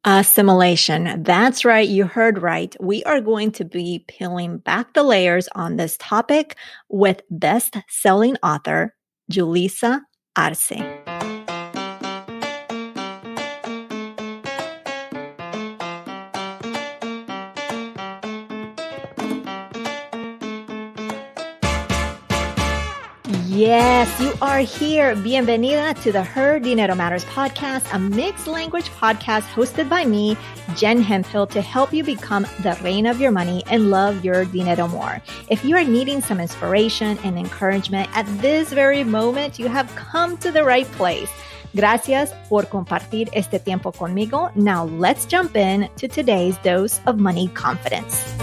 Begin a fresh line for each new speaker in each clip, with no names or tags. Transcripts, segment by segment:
Assimilation. That's right. You heard right. We are going to be peeling back the layers on this topic with best-selling author Julissa Arce. Yes, you are here. Bienvenida to the Her Dinero Matters podcast, a mixed language podcast hosted by me, Jen Hemphill, to help you become the reina of your money and love your dinero more. If you are needing some inspiration and encouragement at this very moment, you have come to the right place. Gracias por compartir este tiempo conmigo. Now let's jump in to today's dose of money confidence.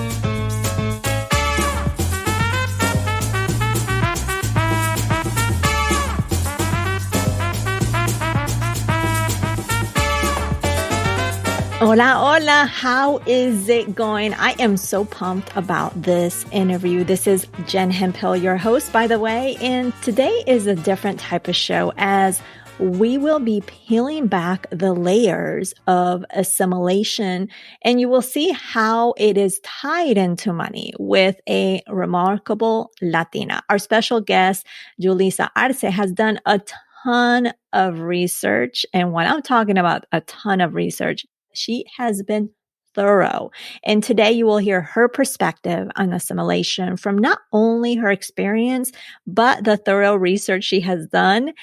Hola, hola. How is it going? I am so pumped about this interview. This is Jen Hemphill, your host, by the way. And today is a different type of show as we will be peeling back the layers of assimilation, and you will see how it is tied into money with a remarkable Latina. Our special guest, Julissa Arce, has done a ton of research. And when I'm talking about a ton of research, she has been thorough. And today you will hear her perspective on assimilation from not only her experience, but the thorough research she has done.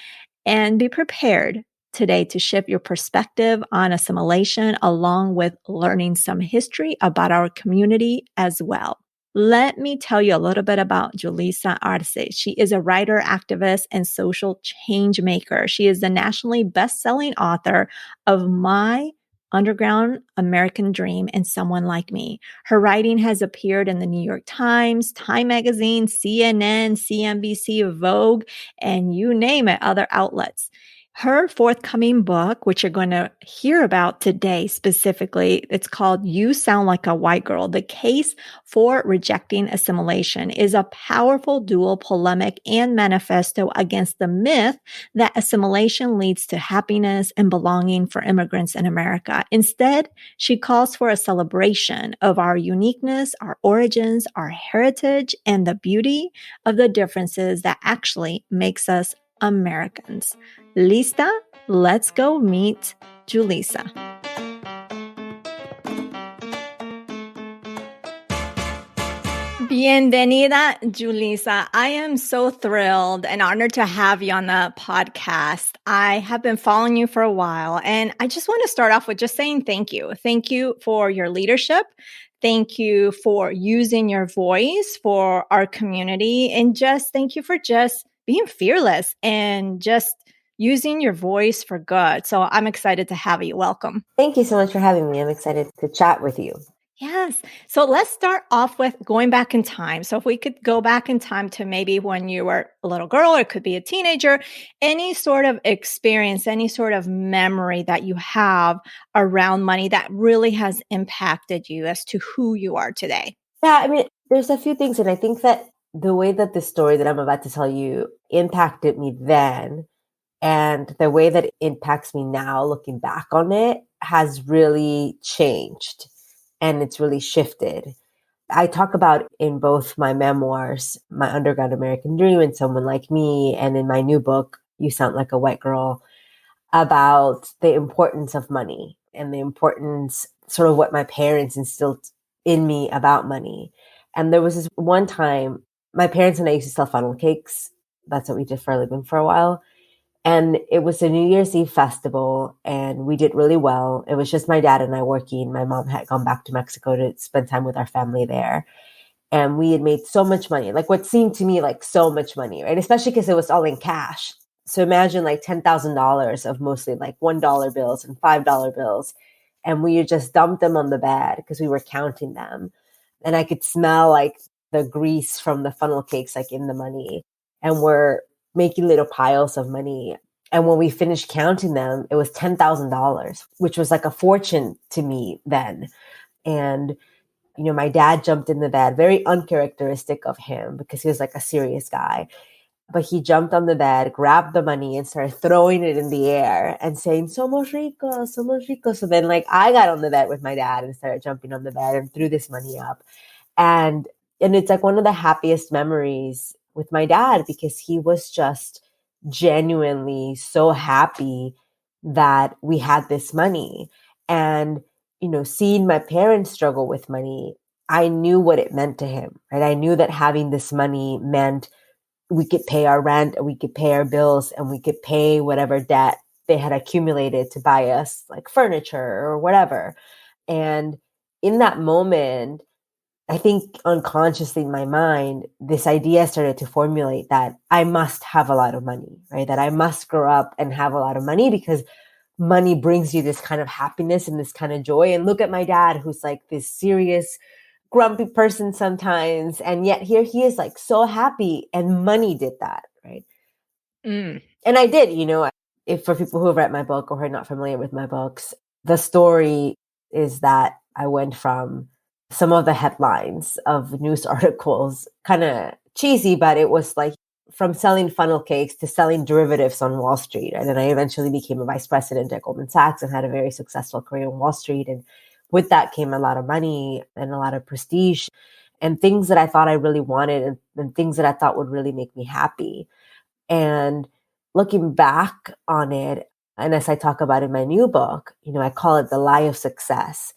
And be prepared today to shift your perspective on assimilation along with learning some history about our community as well. Let me tell you a little bit about Julissa Arce. She is a writer, activist, and social change maker. She is the nationally best-selling author of My Underground American Dream and Someone Like Me. Her writing has appeared in the New York Times, Time Magazine, CNN, CNBC, Vogue, and you name it, other outlets. Her forthcoming book, which you're going to hear about today specifically, it's called You Sound Like a White Girl, The Case for Rejecting Assimilation, is a powerful dual polemic and manifesto against the myth that assimilation leads to happiness and belonging for immigrants in America. Instead, she calls for a celebration of our uniqueness, our origins, our heritage, and the beauty of the differences that actually makes us Americans. Lista? Let's go meet Julissa. Bienvenida, Julissa. I am so thrilled and honored to have you on the podcast. I have been following you for a while, and I just want to start off with just saying thank you. Thank you for your leadership. Thank you for using your voice for our community, and just thank you for just being fearless and just using your voice for good. So I'm excited to have you. Welcome.
Thank you so much for having me. I'm excited to chat with you.
Yes. So let's start off with going back in time. So if we could go back in time to maybe when you were a little girl, or it could be a teenager, any sort of experience, any sort of memory that you have around money that really has impacted you as to who you are today.
Yeah, I mean, there's a few things. And I think that the way that the story that I'm about to tell you impacted me then and the way that it impacts me now, looking back on it, has really changed and it's really shifted. I talk about in both my memoirs, My Underground American Dream and Someone Like Me, and in my new book, You Sound Like a White Girl, about the importance of money and the importance, sort of what my parents instilled in me about money. And there was this one time, my parents and I used to sell funnel cakes. That's what we did for a living for a while. And it was a New Year's Eve festival and we did really well. It was just my dad and I working. My mom had gone back to Mexico to spend time with our family there. And we had made so much money, like what seemed to me like so much money, right? Especially because it was all in cash. So imagine like $10,000 of mostly like $1 bills and $5 bills. And we had just dumped them on the bed because we were counting them. And I could smell like the grease from the funnel cakes, like in the money. And we're making little piles of money. And when we finished counting them, it was $10,000, which was like a fortune to me then. And, you know, my dad jumped in the bed, very uncharacteristic of him because he was like a serious guy. But he jumped on the bed, grabbed the money, and started throwing it in the air and saying, "Somos ricos, somos ricos." So then, like, I got on the bed with my dad and started jumping on the bed and threw this money up. And it's like one of the happiest memories with my dad, because he was just genuinely so happy that we had this money. And, seeing my parents struggle with money, I knew what it meant to him, right? I knew that having this money meant we could pay our rent, and we could pay our bills, and we could pay whatever debt they had accumulated to buy us, like furniture or whatever. And in that moment, I think unconsciously in my mind, this idea started to formulate that I must have a lot of money, right? That I must grow up and have a lot of money, because money brings you this kind of happiness and this kind of joy. And look at my dad, who's like this serious, grumpy person sometimes. And yet here he is, like, so happy, and money did that, right?
Mm.
And I did, if for people who have read my book or are not familiar with my books, the story is that I went from some of the headlines of news articles, kind of cheesy, but it was like from selling funnel cakes to selling derivatives on Wall Street. And then I eventually became a vice president at Goldman Sachs and had a very successful career on Wall Street. And with that came a lot of money and a lot of prestige and things that I thought I really wanted, and things that I thought would really make me happy. And looking back on it, and as I talk about in my new book, I call it the lie of success.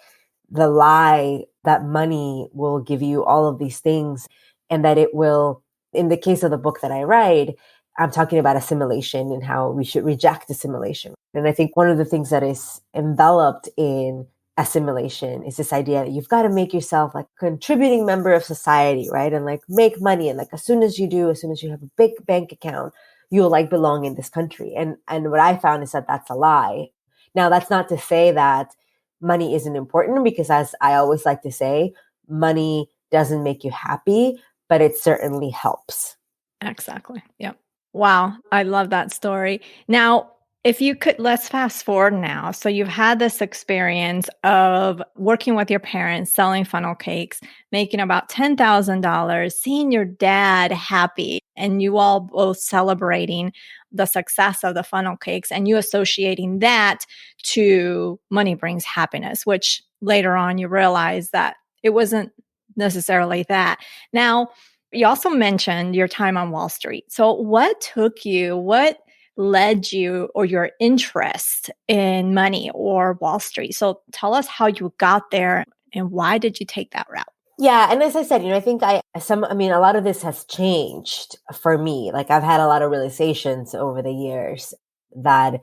The lie that money will give you all of these things, and that it will, in the case of the book that I write, I'm talking about assimilation and how we should reject assimilation. And I think one of the things that is enveloped in assimilation is this idea that you've got to make yourself like a contributing member of society, right? And like make money. And like as soon as you have a big bank account, you'll like belong in this country. And what I found is that that's a lie. Now, that's not to say that money isn't important, because as I always like to say, money doesn't make you happy, but it certainly helps.
Exactly. Yep. Wow. I love that story. Now, if you could, let's fast forward now. So you've had this experience of working with your parents, selling funnel cakes, making about $10,000, seeing your dad happy, and you all both celebrating the success of the funnel cakes, and you associating that to money brings happiness, which later on you realize that it wasn't necessarily that. Now, you also mentioned your time on Wall Street. So what led you, or your interest in money or Wall Street? So tell us how you got there and why did you take that route?
Yeah. And as I said, I think a lot of this has changed for me. Like I've had a lot of realizations over the years that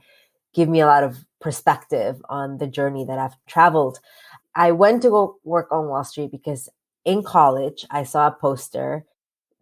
give me a lot of perspective on the journey that I've traveled. I went to go work on Wall Street because in college, I saw a poster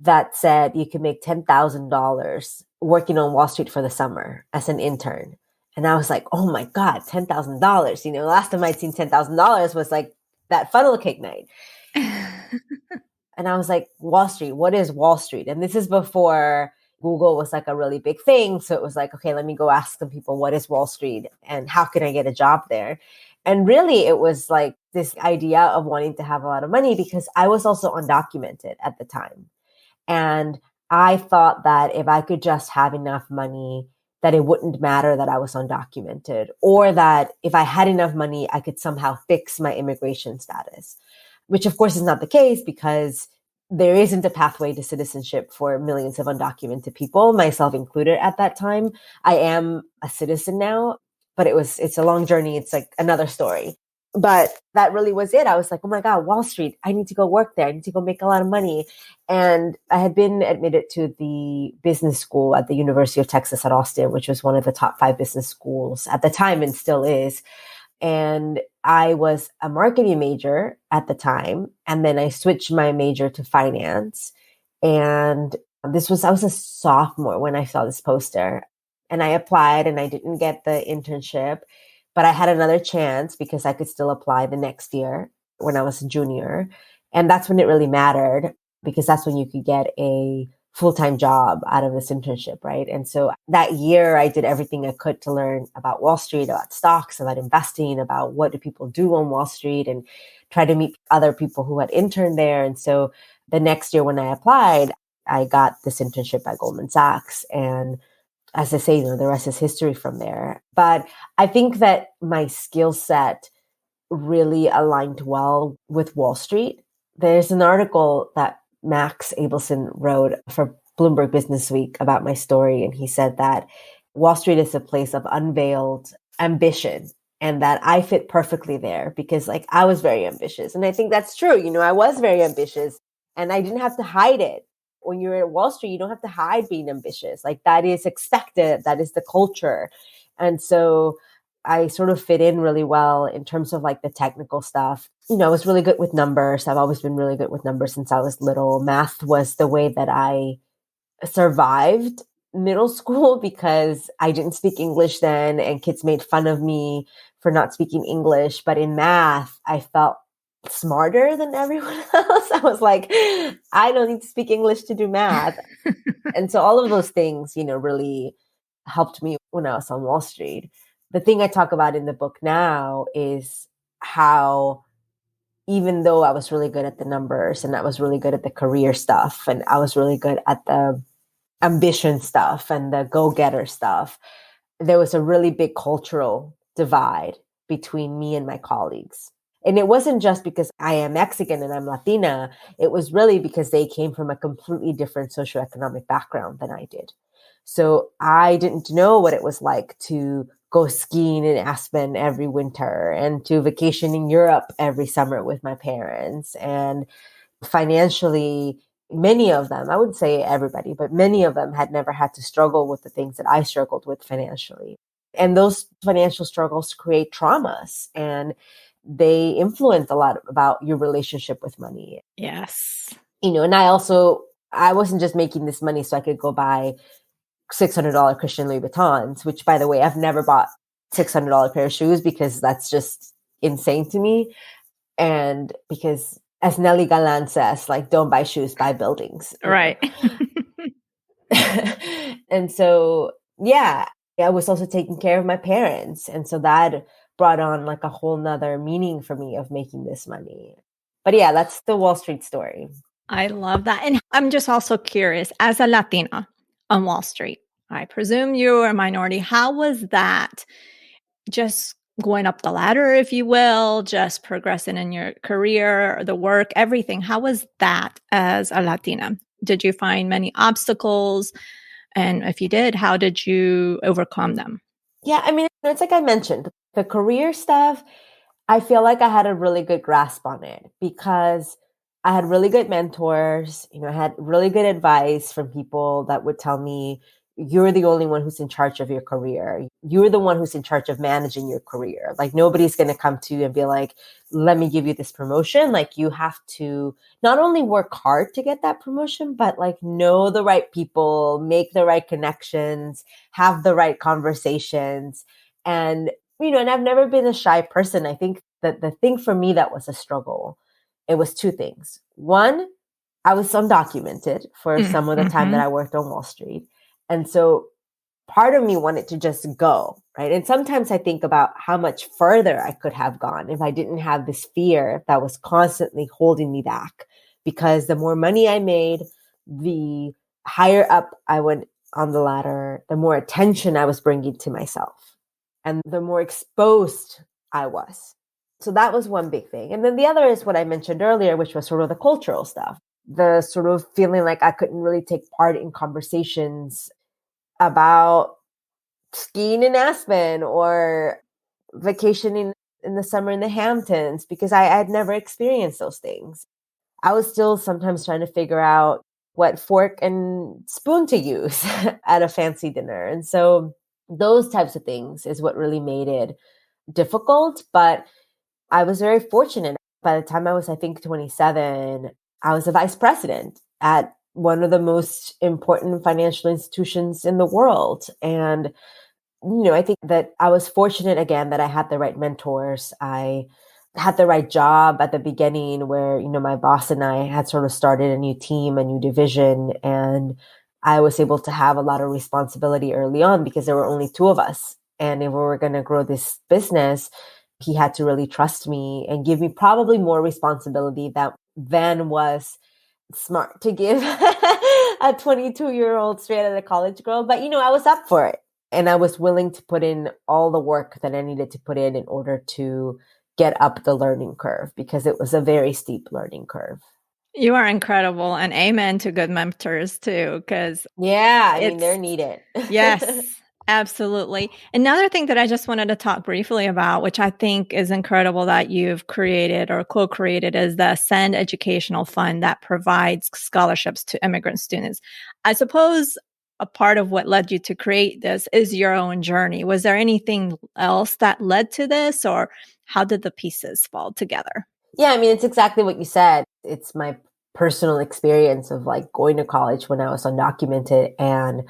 that said you could make $10,000 working on Wall Street for the summer as an intern. And I was like, oh my God, $10,000. Last time I'd seen $10,000 was like that funnel cake night. And I was like, Wall Street, what is Wall Street? And this is before Google was like a really big thing. So it was like, okay, let me go ask some people, what is Wall Street and how can I get a job there? And really it was like this idea of wanting to have a lot of money, because I was also undocumented at the time. And I thought that if I could just have enough money, that it wouldn't matter that I was undocumented, or that if I had enough money, I could somehow fix my immigration status, which of course is not the case, because there isn't a pathway to citizenship for millions of undocumented people, myself included at that time. I am a citizen now, but it's a long journey. It's like another story. But that really was it. I was like, oh my God, Wall Street, I need to go work there. I need to go make a lot of money. And I had been admitted to the business school at the University of Texas at Austin, which was one of the top 5 business schools at the time and still is. And I was a marketing major at the time. And then I switched my major to finance. And I was a sophomore when I saw this poster. And I applied and I didn't get the internship. But I had another chance because I could still apply the next year when I was a junior. And that's when it really mattered, because that's when you could get a full-time job out of this internship, right? And so that year I did everything I could to learn about Wall Street, about stocks, about investing, about what do people do on Wall Street, and try to meet other people who had interned there. And so the next year when I applied, I got this internship at Goldman Sachs. And as I say, the rest is history from there. But I think that my skill set really aligned well with Wall Street. There's an article that Max Abelson wrote for Bloomberg Businessweek about my story. And he said that Wall Street is a place of unveiled ambition and that I fit perfectly there because I was very ambitious. And I think that's true. I was very ambitious and I didn't have to hide it. When you're at Wall Street, you don't have to hide being ambitious. That is expected. That is the culture. And so I sort of fit in really well in terms of the technical stuff. I was really good with numbers. I've always been really good with numbers since I was little. Math was the way that I survived middle school because I didn't speak English then and kids made fun of me for not speaking English. But in math, I felt smarter than everyone else. I was like, I don't need to speak English to do math. And so all of those things, really helped me when I was on Wall Street. The thing I talk about in the book now is how even though I was really good at the numbers and I was really good at the career stuff and I was really good at the ambition stuff and the go-getter stuff, there was a really big cultural divide between me and my colleagues. And it wasn't just because I am Mexican and I'm Latina. It was really because they came from a completely different socioeconomic background than I did. So I didn't know what it was like to go skiing in Aspen every winter and to vacation in Europe every summer with my parents. And financially, many of them, I wouldn't say everybody, but many of them had never had to struggle with the things that I struggled with financially. And those financial struggles create traumas and they influence a lot about your relationship with money.
Yes.
And I wasn't just making this money so I could go buy $600 Christian Louis Vuittons, which, by the way, I've never bought $600 pair of shoes because that's just insane to me. And because, as Nelly Galan says, don't buy shoes, buy buildings.
Right.
And so, yeah, I was also taking care of my parents. And so that brought on a whole nother meaning for me of making this money. But yeah, that's the Wall Street story.
I love that. And I'm just also curious, as a Latina on Wall Street, I presume you're a minority. How was that just going up the ladder, if you will, just progressing in your career, the work, everything? How was that as a Latina? Did you find many obstacles? And if you did, how did you overcome them?
Yeah, I mean, it's like I mentioned, the career stuff, I feel like I had a really good grasp on it because I had really good mentors. I had really good advice from people that would tell me, you're the only one who's in charge of your career. You're the one who's in charge of managing your career. Nobody's going to come to you and be like, let me give you this promotion. You have to not only work hard to get that promotion, but know the right people, make the right connections, have the right conversations. And, and I've never been a shy person. I think that the thing for me that was a struggle, it was two things. One, I was undocumented for some of the time that I worked on Wall Street. And so part of me wanted to just go, right? And sometimes I think about how much further I could have gone if I didn't have this fear that was constantly holding me back. Because the more money I made, the higher up I went on the ladder, the more attention I was bringing to myself and the more exposed I was. So that was one big thing. And then the other is what I mentioned earlier, which was sort of the cultural stuff, the sort of feeling like I couldn't really take part in conversations about skiing in Aspen or vacationing in the summer in the Hamptons because I had never experienced those things. I was still sometimes trying to figure out what fork and spoon to use at a fancy dinner. And so those types of things is what really made it difficult. But I was very fortunate. By the time I was, I think, 27, I was a vice president at one of the most important financial institutions in the world. And, I think that I was fortunate again that I had the right mentors. I had the right job at the beginning where, my boss and I had sort of started a new team, a new division, and I was able to have a lot of responsibility early on because there were only two of us. And if we were going to grow this business, he had to really trust me and give me probably more responsibility than was smart to give. a 22-year-old straight out of college girl. But, I was up for it. And I was willing to put in all the work that I needed to put in order to get up the learning curve, because it was a very steep learning curve.
You are incredible, and amen to good mentors too, because
they're needed.
Yes, absolutely. Another thing that I just wanted to talk briefly about, which I think is incredible that you've created or co-created, is the Send Educational Fund that provides scholarships to immigrant students. I suppose a part of what led you to create this is your own journey. Was there anything else that led to this, or how did the pieces fall together?
Yeah, it's exactly what you said. It's my personal experience of going to college when I was undocumented and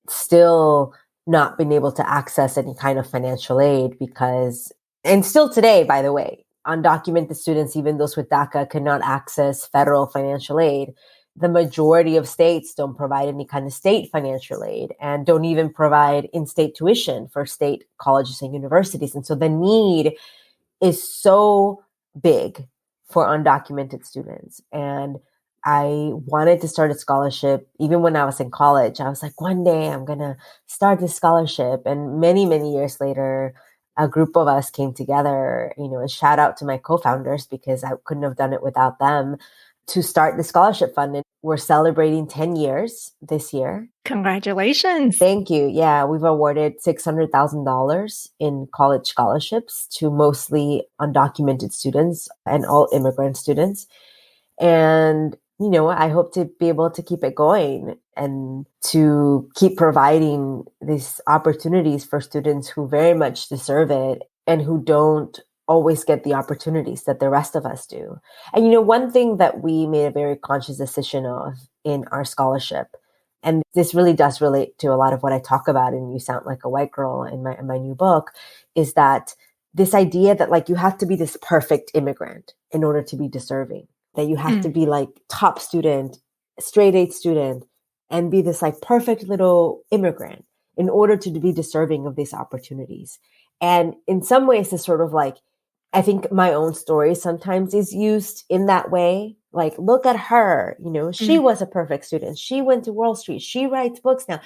still not being able to access any kind of financial aid and still today, by the way, undocumented students, even those with DACA, cannot access federal financial aid. The majority of states don't provide any kind of state financial aid and don't even provide in-state tuition for state colleges and universities. And so the need is so big for undocumented students. And I wanted to start a scholarship. Even when I was in college, I was like, one day I'm going to start this scholarship. And many, many years later, a group of us came together, and shout out to my co-founders, because I couldn't have done it without them, to start the scholarship fund. And we're celebrating 10 years this year.
Congratulations.
Thank you. Yeah, we've awarded $600,000 in college scholarships to mostly undocumented students and all immigrant students. And, I hope to be able to keep it going and to keep providing these opportunities for students who very much deserve it and who don't always get the opportunities that the rest of us do. And, one thing that we made a very conscious decision of in our scholarship, and this really does relate to a lot of what I talk about in You Sound Like a White Girl in my new book, is that this idea that you have to be this perfect immigrant in order to be deserving, that you have to be top student, straight A student, and be this perfect little immigrant in order to be deserving of these opportunities. And in some ways, it's sort of I think my own story sometimes is used in that way. Look at her, she was a perfect student. She went to Wall Street. She writes books now.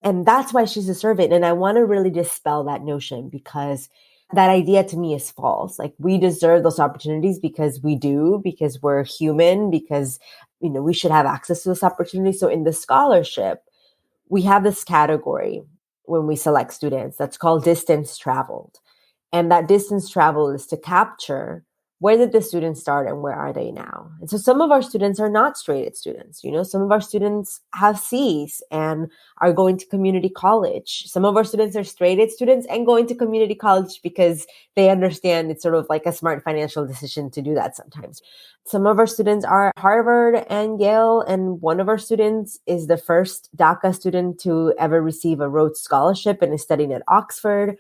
And that's why she's deserving. And I want to really dispel that notion, because that idea to me is false. We deserve those opportunities because we do, because we're human, because, we should have access to those opportunities. So in the scholarship, we have this category when we select students that's called distance traveled. And that distance travel is to capture where did the students start and where are they now? And so some of our students are not straight students. Some of our students have C's and are going to community college. Some of our students are straight students and going to community college because they understand it's sort of a smart financial decision to do that sometimes. Some of our students are Harvard and Yale, and one of our students is the first DACA student to ever receive a Rhodes Scholarship and is studying at Oxford.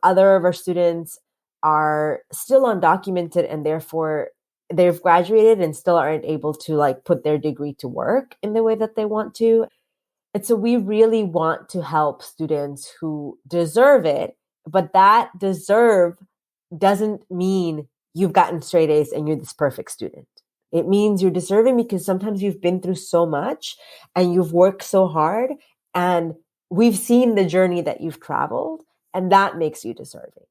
Other of our students are still undocumented and therefore they've graduated and still aren't able to put their degree to work in the way that they want to. And so we really want to help students who deserve it, but that deserve doesn't mean you've gotten straight A's and you're this perfect student. It means you're deserving because sometimes you've been through so much and you've worked so hard, and we've seen the journey that you've traveled, and that makes you deserving.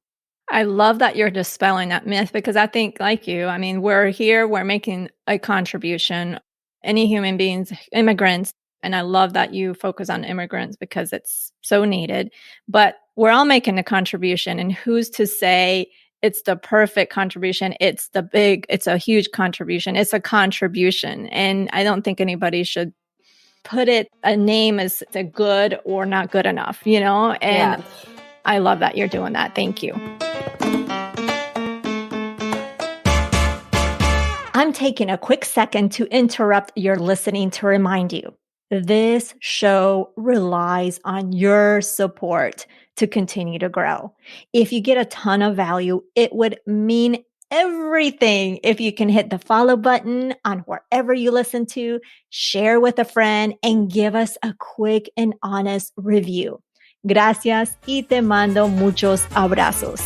I love that you're dispelling that myth, because I think, like you, we're here, we're making a contribution. Any human beings, immigrants, and I love that you focus on immigrants because it's so needed, but we're all making a contribution. And who's to say it's the perfect contribution? It's a huge contribution. It's a contribution. And I don't think anybody should put a name as a good or not good enough, And yeah. I love that you're doing that. Thank you. I'm taking a quick second to interrupt your listening to remind you, this show relies on your support to continue to grow. If you get a ton of value, it would mean everything if you can hit the follow button on wherever you listen to, share with a friend, and give us a quick and honest review. Gracias y te mando muchos abrazos.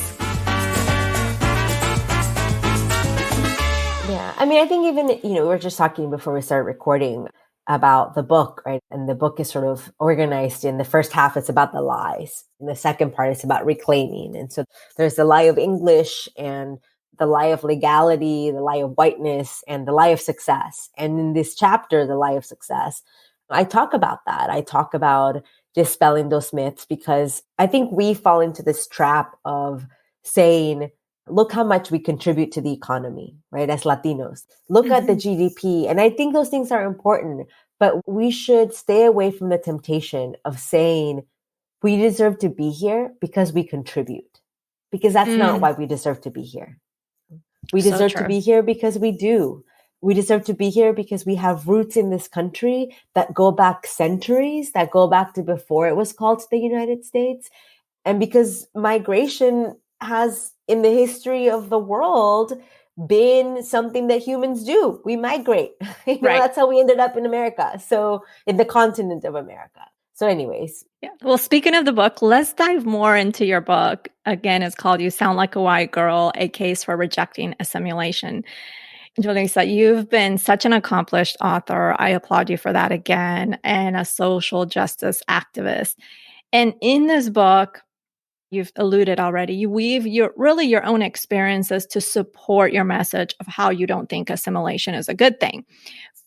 Yeah, I think even, we were just talking before we started recording about the book, right? And the book is sort of organized in the first half, it's about the lies. And the second part is about reclaiming. And so there's the lie of English and the lie of legality, the lie of whiteness, and the lie of success. And in this chapter, the lie of success, I talk about that. I talk about dispelling those myths because I think we fall into this trap of saying, look how much we contribute to the economy, right? As Latinos, look at the GDP. And I think those things are important, but we should stay away from the temptation of saying we deserve to be here because we contribute, because that's not why we deserve to be here. We deserve to be here because we do. We deserve to be here because we have roots in this country that go back centuries, that go back to before it was called the United States. And because migration has, in the history of the world, been something that humans do. We migrate. That's how we ended up in America. So in the continent of America. So anyways.
Yeah. Well, speaking of the book, let's dive more into your book. Again, it's called You Sound Like a White Girl, A Case for Rejecting Assimilation. Julissa, you've been such an accomplished author. I applaud you for that again, and a social justice activist. And in this book, you've alluded already, you weave your own experiences to support your message of how you don't think assimilation is a good thing.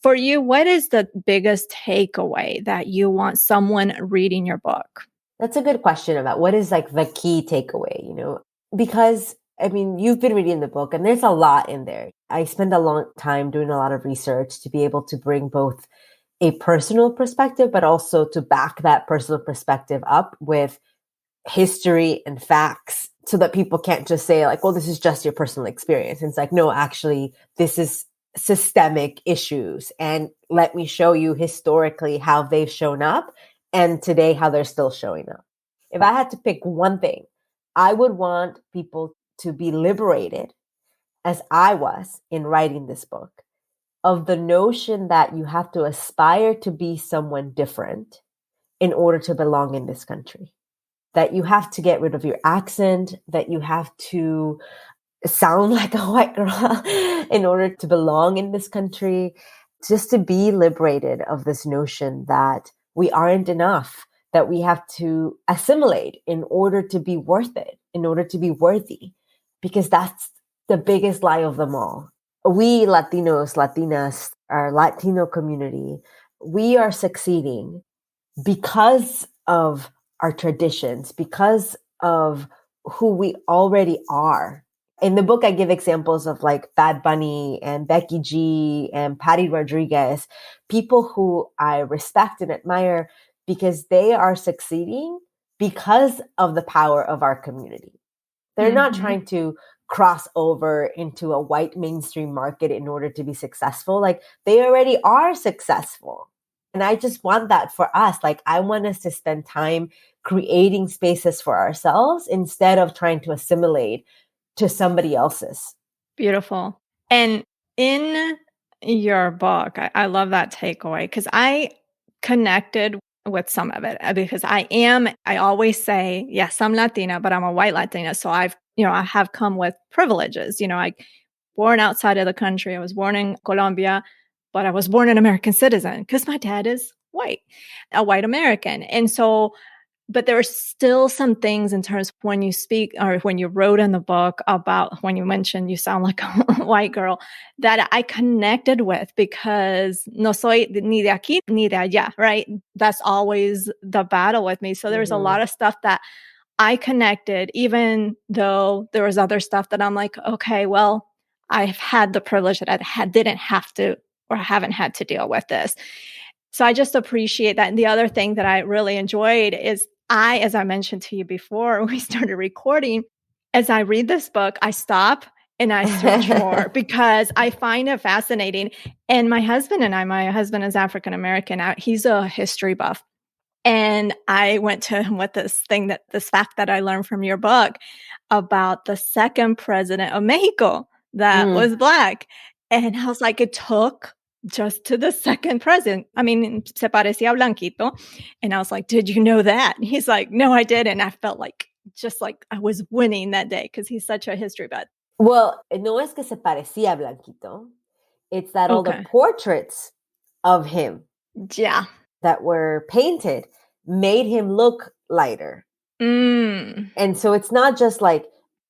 For you, what is the biggest takeaway that you want someone reading your book?
That's a good question about what is like the key takeaway, because I mean, you've been reading the book and there's a lot in there. I spend a long time doing a lot of research to be able to bring both a personal perspective, but also to back that personal perspective up with history and facts so that people can't just say like, well, this is just your personal experience. And it's like, no, actually, this is systemic issues. And let me show you historically how they've shown up and today how they're still showing up. If I had to pick one thing, I would want people to be liberated, as I was in writing this book, of the notion that you have to aspire to be someone different in order to belong in this country. That you have to get rid of your accent, that you have to sound like a white girl in order to belong in this country, just to be liberated of this notion that we aren't enough, that we have to assimilate in order to be worth it, in order to be worthy, because that's the biggest lie of them all. We Latinos, Latinas, our Latino community, we are succeeding because of our traditions, because of who we already are. In the book, I give examples of like Bad Bunny and Becky G and Patty Rodriguez, people who I respect and admire because they are succeeding because of the power of our community. They're not trying to cross over into a white mainstream market in order to be successful. Like they already are successful. And I just want that for us. Like I want us to spend time creating spaces for ourselves instead of trying to assimilate to somebody else's.
Beautiful. And in your book, I love that takeaway because I connected with some of it because I always say, yes, I'm Latina, but I'm a white Latina. So I have come with privileges. I born outside of the country. I was born in Colombia, but I was born an American citizen because my dad is white, a white American. And so, but there are still some things in terms of when you speak or when you wrote in the book about when you mentioned you sound like a white girl that I connected with because no soy ni de aquí ni de allá, right? That's always the battle with me. So there's a lot of stuff that I connected, even though there was other stuff that I'm like, okay, well, I've had the privilege that I didn't have to or haven't had to deal with this. So I just appreciate that. And the other thing that I really enjoyed is as I mentioned to you before we started recording, as I read this book, I stop and I search more because I find it fascinating. And my husband is African American. He's a history buff. And I went to him with this fact that I learned from your book about the second president of Mexico that was Black. And I was like, it took just to the second president. I mean, se parecía blanquito. And I was like, did you know that? And he's like, no, I didn't. I felt like just like I was winning that day because he's such a history buff.
Well, no es que se parecía blanquito. It's that all the portraits of him
Yeah.
that were painted made him look lighter. And so it's not just like,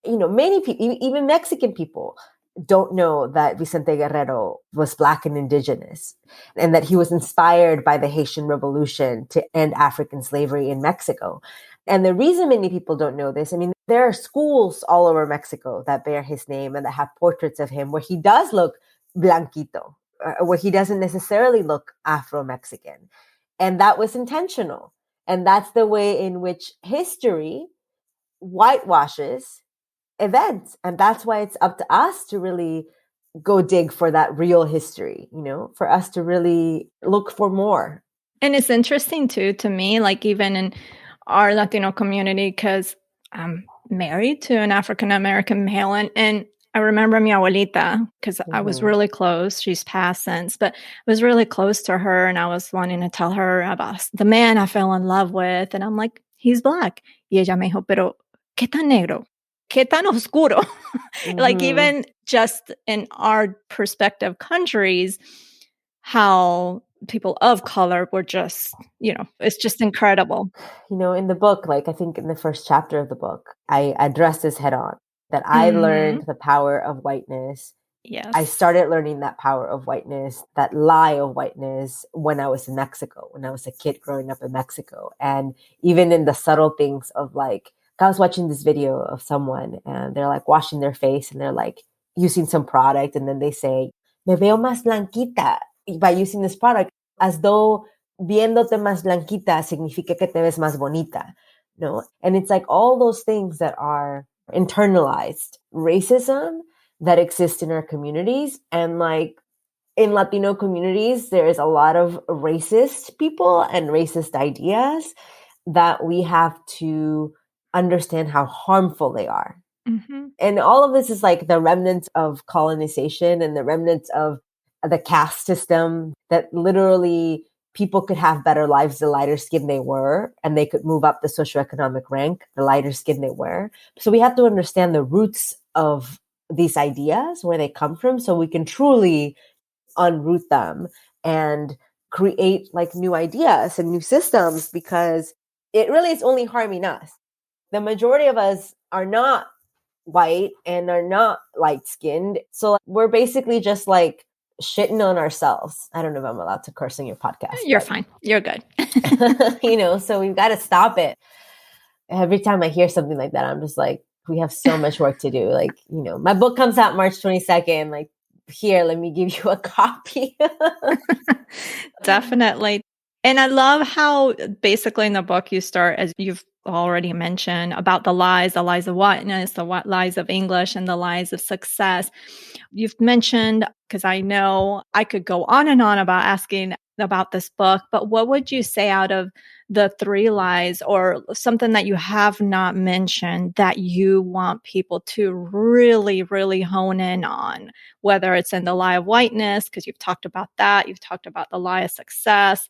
many people, even Mexican people, don't know that Vicente Guerrero was Black and indigenous, and that he was inspired by the Haitian Revolution to end African slavery in Mexico. And the reason many people don't know this, I mean, there are schools all over Mexico that bear his name and that have portraits of him where he does look blanquito, where he doesn't necessarily look Afro-Mexican. And that was intentional. And that's the way in which history whitewashes events. And that's why it's up to us to really go dig for that real history, for us to really look for more.
And it's interesting too, to me, like even in our Latino community, because I'm married to an African-American male, and I remember mi abuelita, because I was really close. She's passed since, but I was really close to her, and I was wanting to tell her about the man I fell in love with, and I'm like, he's Black. Y ella me dijo, pero ¿qué tan negro? ¿Qué tan oscuro? Like even just in our perspective countries, how people of color were just, it's just incredible.
In the book, like I think in the first chapter of the book, I addressed this head on, that I learned the power of whiteness.
Yes.
I started learning that power of whiteness, that lie of whiteness, when I was in Mexico, when I was a kid growing up in Mexico. And even in the subtle things of like, I was watching this video of someone and they're like washing their face and they're like using some product. And then they say, me veo más blanquita, by using this product, as though viéndote más blanquita significa que te ves más bonita. No? And it's like all those things that are internalized racism that exist in our communities. And like in Latino communities, there is a lot of racist people and racist ideas that we have to understand how harmful they are. And all of this is like the remnants of colonization and the remnants of the caste system, that literally people could have better lives the lighter skin they were, and they could move up the socioeconomic rank the lighter skin they were. So we have to understand the roots of these ideas, where they come from, so we can truly unroot them and create like new ideas and new systems, because it really is only harming us. The majority of us are not white and are not light skinned. So we're basically just like shitting on ourselves. I don't know if I'm allowed to curse on your podcast.
You're fine. You're good.
So we've got to stop it. Every time I hear something like that, I'm just like, we have so much work to do. Like, my book comes out March 22nd. Like, here, let me give you a copy.
Definitely. And I love how basically in the book you start, as you've already mentioned, about the lies of whiteness, the lies of English, and the lies of success. You've mentioned, because I know I could go on and on about asking about this book, but what would you say out of the 3 lies, or something that you have not mentioned that you want people to really, really hone in on, whether it's in the lie of whiteness, because you've talked about that, you've talked about the lie of success.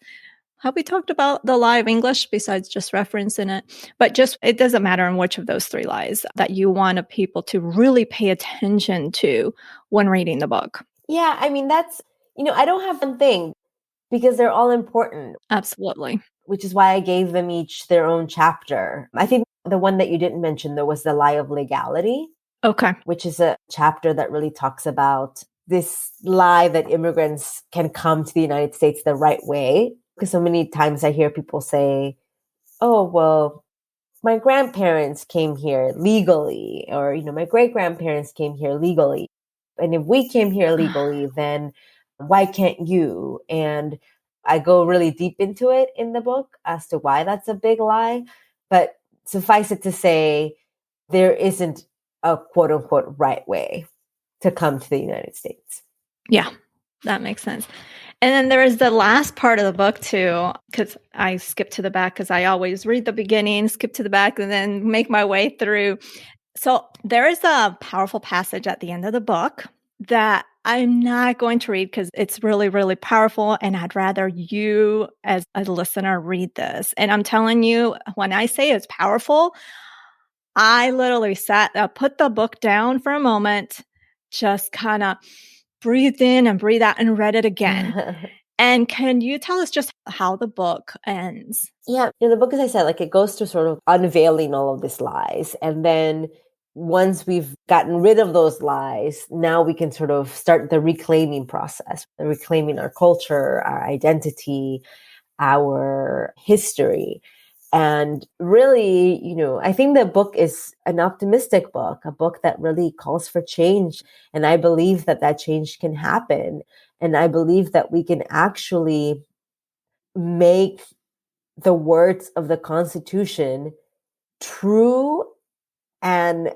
Have we talked about the lie of English besides just referencing it? But just, it doesn't matter in which of those 3 lies that you want people to really pay attention to when reading the book.
Yeah, I mean, that's, I don't have one thing, because they're all important.
Absolutely.
Which is why I gave them each their own chapter. I think the one that you didn't mention, there was the lie of legality.
Okay.
Which is a chapter that really talks about this lie that immigrants can come to the United States the right way. Because so many times I hear people say, oh, well, my grandparents came here legally, or, my great-grandparents came here legally. And if we came here legally, then why can't you? And I go really deep into it in the book as to why that's a big lie. But suffice it to say, there isn't a quote unquote right way to come to the United States.
Yeah, that makes sense. And then there is the last part of the book too, because I skip to the back, because I always read the beginning, skip to the back, and then make my way through. So there is a powerful passage at the end of the book that I'm not going to read because it's really, really powerful. And I'd rather you as a listener read this. And I'm telling you, when I say it's powerful, I literally put the book down for a moment, just kind of breathed in and breathed out and read it again. And can you tell us just how the book ends?
Yeah, in the book, as I said, like it goes to sort of unveiling all of these lies. And then once we've gotten rid of those lies, now we can sort of start the reclaiming process, reclaiming our culture, our identity, our history. And really, I think the book is an optimistic book, a book that really calls for change. And I believe that that change can happen. And I believe that we can actually make the words of the Constitution true. And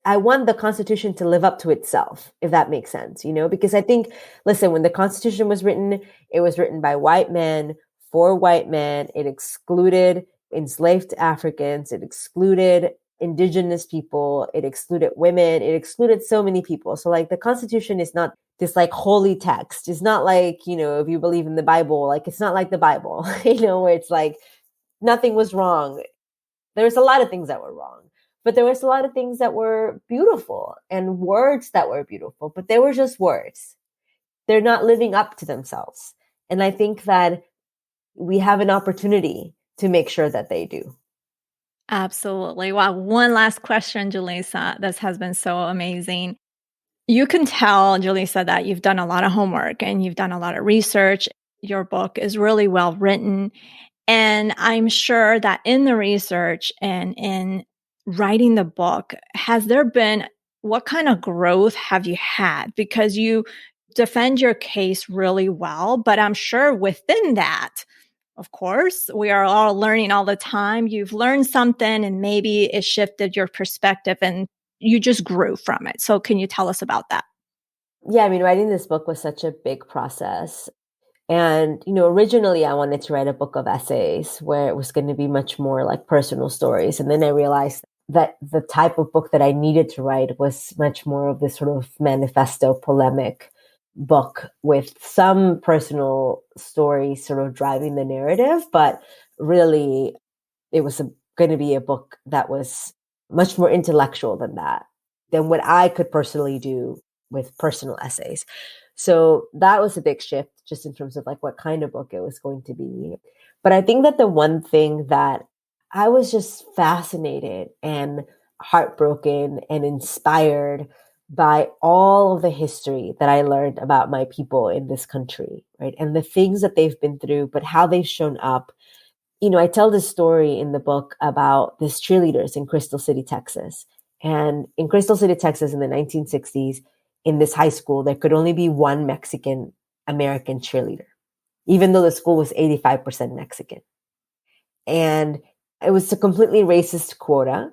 I want the Constitution to live up to itself, if that makes sense, because I think, listen, when the Constitution was written, it was written by white men for white men. It excluded enslaved Africans. It excluded indigenous people. It excluded women. It excluded so many people. So like the Constitution is not this like holy text. It's not like, if you believe in the Bible, like it's not like the Bible, where it's like nothing was wrong. There's a lot of things that were wrong, but there was a lot of things that were beautiful and words that were beautiful, but they were just words. They're not living up to themselves. And I think that we have an opportunity to make sure that they do.
Absolutely. Wow. One last question, Julissa. This has been so amazing. You can tell, Julissa, that you've done a lot of homework and you've done a lot of research. Your book is really well written. And I'm sure that in the research and in writing the book, what kind of growth have you had? Because you defend your case really well, but I'm sure within that, of course, we are all learning all the time. You've learned something and maybe it shifted your perspective and you just grew from it. So can you tell us about that?
Yeah, I mean, writing this book was such a big process. And, originally I wanted to write a book of essays where it was going to be much more like personal stories. And then I realized that the type of book that I needed to write was much more of this sort of manifesto polemic book with some personal stories sort of driving the narrative. But really, it was going to be a book that was much more intellectual than what I could personally do with personal essays. So that was a big shift just in terms of like what kind of book it was going to be. But I think that the one thing that I was just fascinated and heartbroken and inspired by all of the history that I learned about my people in this country, right? And the things that they've been through, but how they've shown up. I tell this story in the book about these cheerleaders in Crystal City, Texas. And in Crystal City, Texas in the 1960s, in this high school, there could only be one Mexican American cheerleader, even though the school was 85% Mexican. And it was a completely racist quota.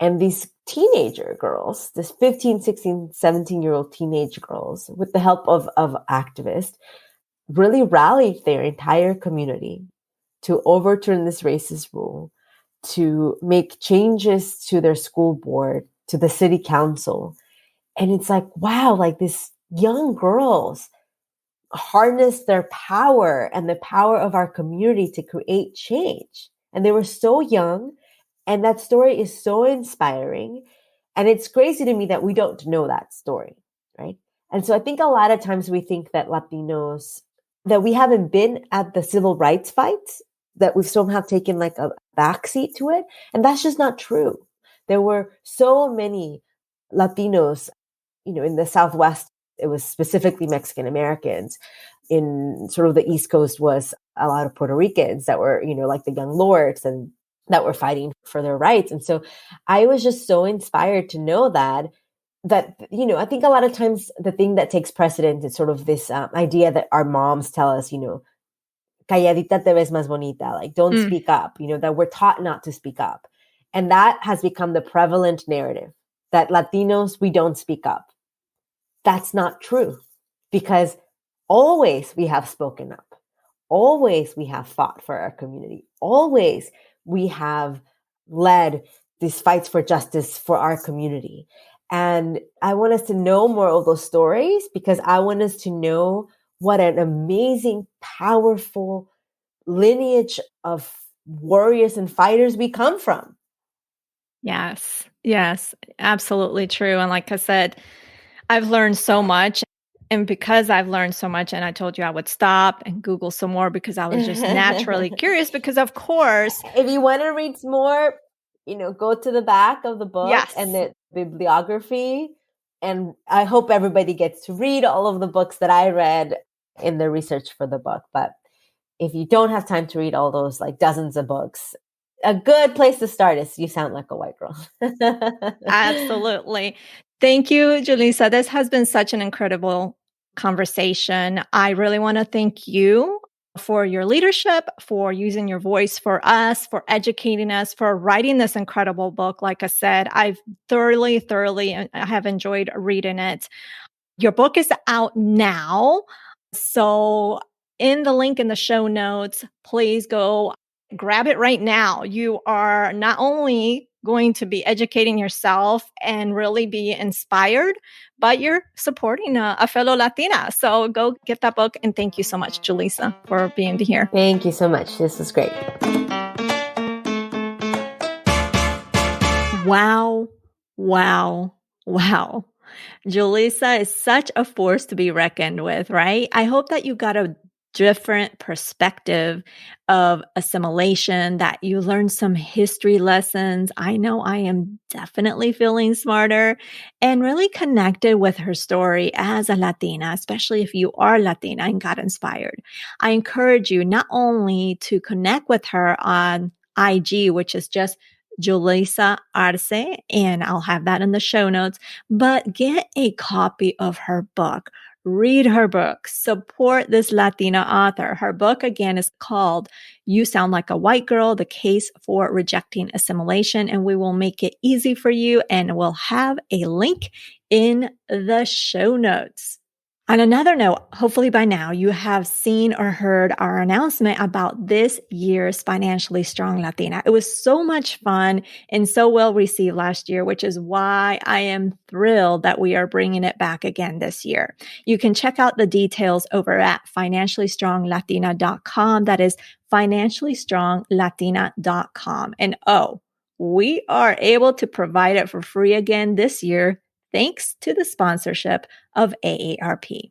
And these teenager girls, this 15, 16, 17-year-old teenage girls, with the help of activists, really rallied their entire community to overturn this racist rule, to make changes to their school board, to the city council. And it's like, wow, like these young girls harnessed their power and the power of our community to create change. And they were so young. And that story is so inspiring. And it's crazy to me that we don't know that story, right? And so I think a lot of times we think that Latinos, that we haven't been at the civil rights fights, that we've somehow taken like a backseat to it. And that's just not true. There were so many Latinos, in the Southwest, it was specifically Mexican Americans. In sort of the East Coast was a lot of Puerto Ricans that were, like the Young Lords and that were fighting for their rights. And so I was just so inspired to know that, I think a lot of times the thing that takes precedence is sort of this idea that our moms tell us, calladita te ves más bonita, like don't speak up, that we're taught not to speak up. And that has become the prevalent narrative that Latinos, we don't speak up. That's not true, because always we have spoken up. Always we have fought for our community. Always we have led these fights for justice for our community. And I want us to know more of those stories, because I want us to know what an amazing, powerful lineage of warriors and fighters we come from.
Yes, absolutely true. And like I said, I've learned so much. And because I've learned so much, and I told you I would stop and Google some more because I was just naturally curious because, of course,
if you want to read more, go to the back of the book
yes.
and the bibliography. And I hope everybody gets to read all of the books that I read in the research for the book. But if you don't have time to read all those like dozens of books, a good place to start is You Sound Like a White Girl.
Absolutely. Thank you, Julissa. This has been such an incredible conversation. I really want to thank you for your leadership, for using your voice for us, for educating us, for writing this incredible book. Like I said, I've thoroughly have enjoyed reading it. Your book is out now. So in the link in the show notes, please go grab it right now. You are not only going to be educating yourself and really be inspired, but you're supporting a fellow Latina. So go get that book. And thank you so much, Julissa, for being here.
Thank you so much. This was great.
Wow. Julissa is such a force to be reckoned with, right? I hope that you got a different perspective of assimilation, that you learned some history lessons. I know I am definitely feeling smarter and really connected with her story as a Latina, especially if you are Latina and got inspired. I encourage you not only to connect with her on IG, which is just Julissa Arce, and I'll have that in the show notes, but get a copy of her book. Read her book. Support this Latina author. Her book, again, is called You Sound Like a White Girl, The Case for Rejecting Assimilation, and we will make it easy for you, and we'll have a link in the show notes. On another note, hopefully by now you have seen or heard our announcement about this year's Financially Strong Latina. It was so much fun and so well received last year, which is why I am thrilled that we are bringing it back again this year. You can check out the details over at financiallystronglatina.com. That is financiallystronglatina.com. And we are able to provide it for free again this year, thanks to the sponsorship of AARP.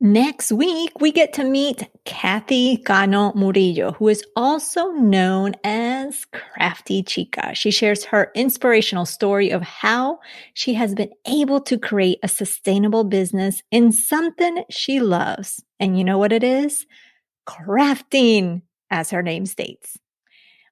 Next week, we get to meet Kathy Cano Murillo, who is also known as Crafty Chica. She shares her inspirational story of how she has been able to create a sustainable business in something she loves. And you know what it is? Crafting, as her name states.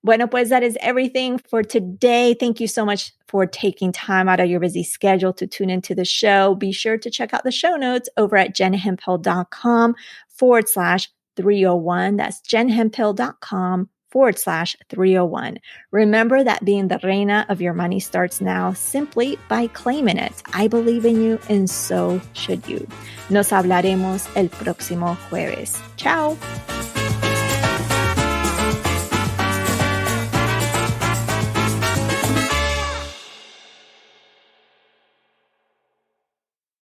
Bueno, pues that is everything for today. Thank you so much for taking time out of your busy schedule to tune into the show. Be sure to check out the show notes over at jenhemphill.com/301. That's jenhemphill.com/301. Remember that being the reina of your money starts now simply by claiming it. I believe in you and so should you. Nos hablaremos el próximo jueves. Ciao.